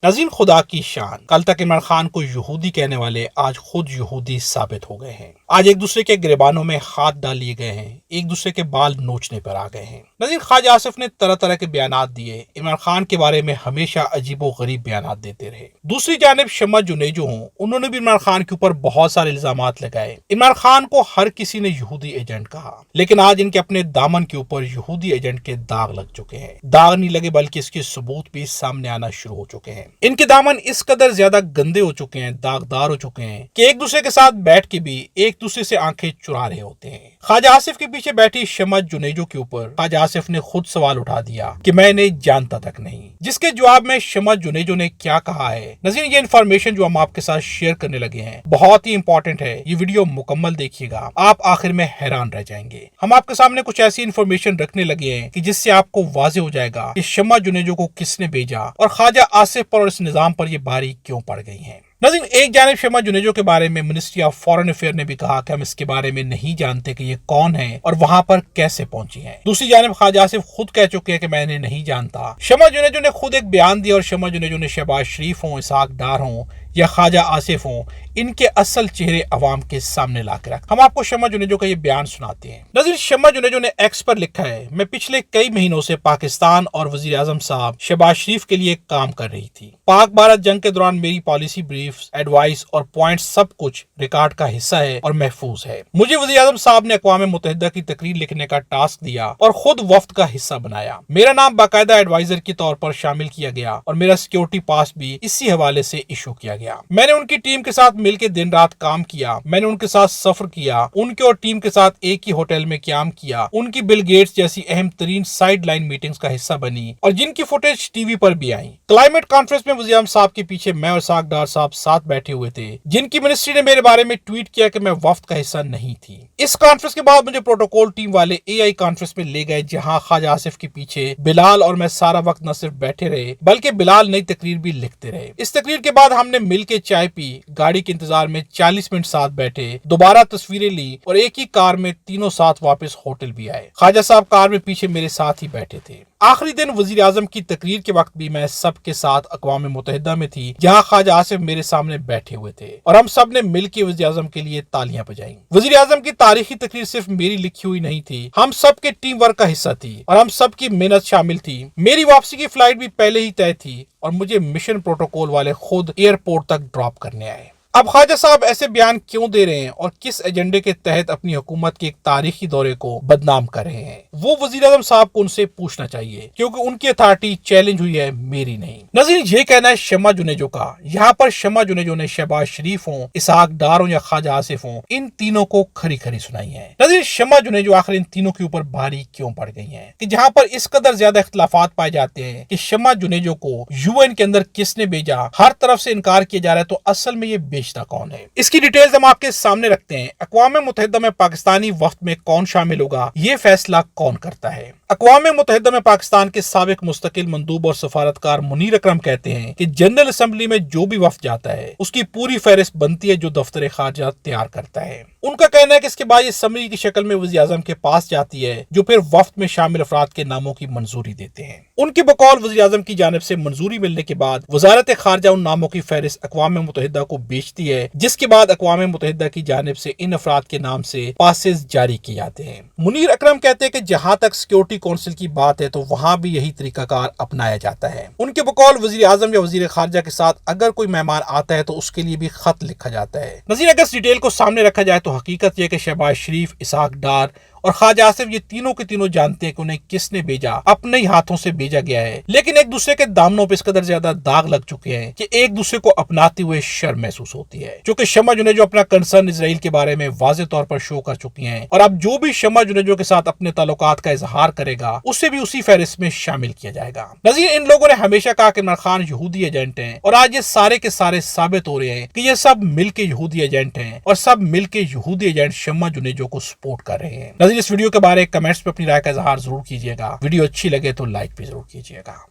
नाज़रीन, खुदा की शान। कल तक इमरान खान को यहूदी कहने वाले आज खुद यहूदी साबित हो गए हैं। आज एक दूसरे के गिरबानों में हाथ डाल लिए गए हैं, एक दूसरे के बाल नोचने पर आ गए हैं। नाज़रीन, ख्वाजा आसिफ ने तरह तरह के बयानात दिए, इमरान खान के बारे में हमेशा अजीबो गरीब बयानात देते रहे। दूसरी जानिब शम्मा जुनेजो हों, उन्होंने भी इमरान खान के ऊपर बहुत सारे इल्जामात लगाए। इमरान खान को हर किसी ने यहूदी एजेंट कहा, लेकिन आज इनके अपने दामन के ऊपर यहूदी एजेंट के दाग लग चुके हैं। दाग नहीं लगे बल्कि इसके सबूत भी सामने आना शुरू हो चुके हैं। इनके दामन इस कदर ज्यादा गंदे हो चुके हैं, दागदार हो चुके हैं कि एक दूसरे के साथ बैठ के भी एक दूसरे से आंखें चुरा रहे होते हैं। ख्वाजा आसिफ के पीछे बैठी शम्मा जुनेजो के ऊपर ख्वाजा आसिफ ने खुद सवाल उठा दिया कि मैं इन्हें जानता तक नहीं, जिसके जवाब में शम्मा जुनेजो ने क्या कहा है। नज़रीन, ये इन्फॉर्मेशन जो हम आपके साथ शेयर करने लगे हैं बहुत ही इंपॉर्टेंट है। ये वीडियो मुकम्मल देखिएगा, आप आखिर में हैरान रह जाएंगे। हम आपके सामने कुछ ऐसी इन्फॉर्मेशन रखने लगे हैं कि जिससे आपको वाज़ेह हो जाएगा कि शम्मा जुनेजो को किसने भेजा और ख्वाजा आसिफ पर और इस निजाम पर ये बारी क्यों पड़ गई है। नाज़रीन, एक जानिब शम्मा जुनेजो के बारे में मिनिस्ट्री ऑफ फॉरेन अफेयर ने भी कहा कि हम इसके बारे में नहीं जानते कि ये कौन है और वहां पर कैसे पहुंची हैं। दूसरी जानिब ख्वाजा आसिफ खुद कह चुके हैं कि मैं इन्हें नहीं जानता। शम्मा जुनेजो ने खुद एक बयान दिया और शम्मा जुनेजो ने शहबाज शरीफ हों, इसहाक डार हों या ख्वाजा आसिफ हों, इनके असल चेहरे अवाम के सामने ला के रख। हम आपको शम्मा जुनेजो का ये बयान सुनाते हैं। नाज़रीन, शम्मा जुनेजो ने एक्स पर लिखा है, मैं पिछले कई महीनों से पाकिस्तान और वजीर आजम साहब शहबाज शरीफ के लिए काम कर रही थी। पाक भारत जंग के दौरान मेरी पॉलिसी ब्रीफ्स, एडवाइस और पॉइंट सब कुछ रिकॉर्ड का हिस्सा है और महफूज है। मुझे वजीर आजम साहब ने अक़वाम मुत्तहिदा की तकरीर लिखने का टास्क दिया और खुद वफ्द का हिस्सा बनाया। मेरा नाम बाकायदा एडवाइजर के तौर पर शामिल किया गया और मेरा सिक्योरिटी पास भी इसी हवाले से इशू किया गया। मैंने उनकी टीम के साथ मिलकर दिन रात काम किया। मैंने उनके साथ सफर किया, उनके और टीम के साथ एक ही होटल में क्याम किया, उनकी बिल गेट्स जैसी अहम तरीन साइड लाइन मीटिंग्स का हिस्सा बनी और जिनकी फुटेज टीवी पर भी आई। क्लाइमेट कॉन्फ्रेंस में वज़ीर आज़म साहब के पीछे मैं और इसहाक डार साहब साथ बैठे हुए थे, जिनकी मिनिस्ट्री ने मेरे बारे में ट्वीट किया कि मैं वफ्द का हिस्सा नहीं थी। इस कॉन्फ्रेंस के बाद मुझे प्रोटोकॉल टीम वाले AI कॉन्फ्रेंस में ले गए, जहां ख्वाजा आसिफ के पीछे बिलाल और मैं सारा वक्त न सिर्फ बैठे रहे बल्कि बिलाल नई तकरीर भी लिखते रहे। इस तकरीर के बाद हमने मिलकर चाय पी, गाड़ी के इंतजार में 40 मिनट साथ बैठे, दोबारा तस्वीरें ली और एक ही कार में तीनों साथ वापस होटल भी आए। ख्वाजा साहब कार में पीछे मेरे साथ ही बैठे थे। आखिरी दिन वजीर आजम की तकरीर के वक्त भी मैं सबके साथ अक़वाम मुत्तहिदा में थी, जहां ख्वाजा आसिफ मेरे सामने बैठे हुए थे और हम सब ने मिलकर वजीर आजम के लिए तालियां बजाई। वजीर आजम की तारीखी तकरीर सिर्फ मेरी लिखी हुई नहीं थी, हम सब के टीम वर्क का हिस्सा थी और हम सब की मेहनत शामिल थी। मेरी वापसी की फ्लाइट भी पहले ही तय थी और मुझे मिशन प्रोटोकॉल वाले खुद एयरपोर्ट तक ड्रॉप करने आए। अब ख्वाजा साहब ऐसे बयान क्यों दे रहे हैं और किस एजेंडे के तहत अपनी हुकूमत के एक तारीखी दौरे को बदनाम कर रहे हैं, वो वजीर आज़म साहब को उनसे पूछना चाहिए, क्योंकि उनकी अथॉरिटी चैलेंज हुई है, मेरी नहीं। नाज़रीन, ये कहना है शम्मा जुनेजो का। यहाँ पर शम्मा जुनेजो ने शहबाज शरीफ हों, इसहाक डार हों या ख्वाजा आसिफ हों, इन तीनों को खरी खरी सुनाई है। नाज़रीन, शम्मा जुनेजो आखिर इन तीनों के ऊपर भारी क्यों पड़ गई है कि जहाँ पर इस कदर ज्यादा इख्तलाफात पाए जाते हैं कि शम्मा जुनेजो को UN के अंदर किसने भेजा, हर तरफ से इनकार किया जा रहा है, तो असल में ये बेचता कौन है। इसकी डिटेल्स हम आपके सामने रखते हैं। अक़वाम मुत्तहिदा में पाकिस्तानी वफ्द में कौन शामिल होगा, ये फैसला कौन करता है। अक़वाम मुत्तहिदा में पाकिस्तान के साबिक मुस्तकिल मंदूब और सफारतकार मुनीर अकरम कहते हैं कि जनरल असेंबली में जो भी वफ्द जाता है उसकी पूरी फहरिस्त बनती है जो दफ्तर खारजा तैयार करता है। उनका कहना है कि इसके बाद ये समरी की शक्ल में वज़ीर आज़म के पास जाती है, जो फिर वफ्द में शामिल अफराद के नामों की मंजूरी देते हैं। उनकी बकौल वज़ीर आज़म की जानिब से मंजूरी मिलने के बाद वजारत खारजा उन नामों की फहरिस्त अक़वाम मुत्तहिदा को बेचती है, जिसके बाद अक़वाम मुत्तहिदा की जानिब से इन अफराद के नाम से पासेस जारी किए जाते हैं। मुनीर अकरम कहते हैं कि जहां तक सिक्योरिटी काउंसिल की बात है तो वहां भी यही तरीकाकार अपनाया जाता है। उनके बकौल वज़ीर आज़म या वज़ीर खारजा के साथ अगर कोई मेहमान आता है तो उसके लिए भी खत लिखा जाता है। नज़ीर, अगर इस डिटेल को सामने रखा जाए तो हकीकत यह कि शहबाज शरीफ, इसहाक डार और ख्वाजा आसिफ ये तीनों के तीनों जानते हैं कि उन्हें किसने भेजा, अपने ही हाथों से भेजा गया है, लेकिन एक दूसरे के दामनों पर इस कदर ज्यादा दाग लग चुके हैं कि एक दूसरे को अपनाते हुए शर्म महसूस होती है। क्योंकि शम्मा जुनेजो अपना कंसर्न इजराइल के बारे में वाज़ेह तौर पर शो कर चुकी हैं और अब जो भी शम्मा जुनेजो के साथ अपने ताल्लुकात का इजहार करेगा उसे भी उसी फहरिस्त में शामिल किया जाएगा। नज़ीर, इन लोगों ने हमेशा कहा कि इमरान खान यहूदी एजेंट हैं और आज ये सारे के सारे साबित हो रहे हैं कि ये सब मिलके यहूदी एजेंट हैं और सब मिलके यहूदी एजेंट शम्मा जुनेजो को सपोर्ट कर रहे हैं। नज़ीर, इस वीडियो के बारे में कमेंट्स में अपनी राय का इजहार जरूर कीजिएगा। वीडियो अच्छी लगे तो लाइक भी जरूर कीजिएगा।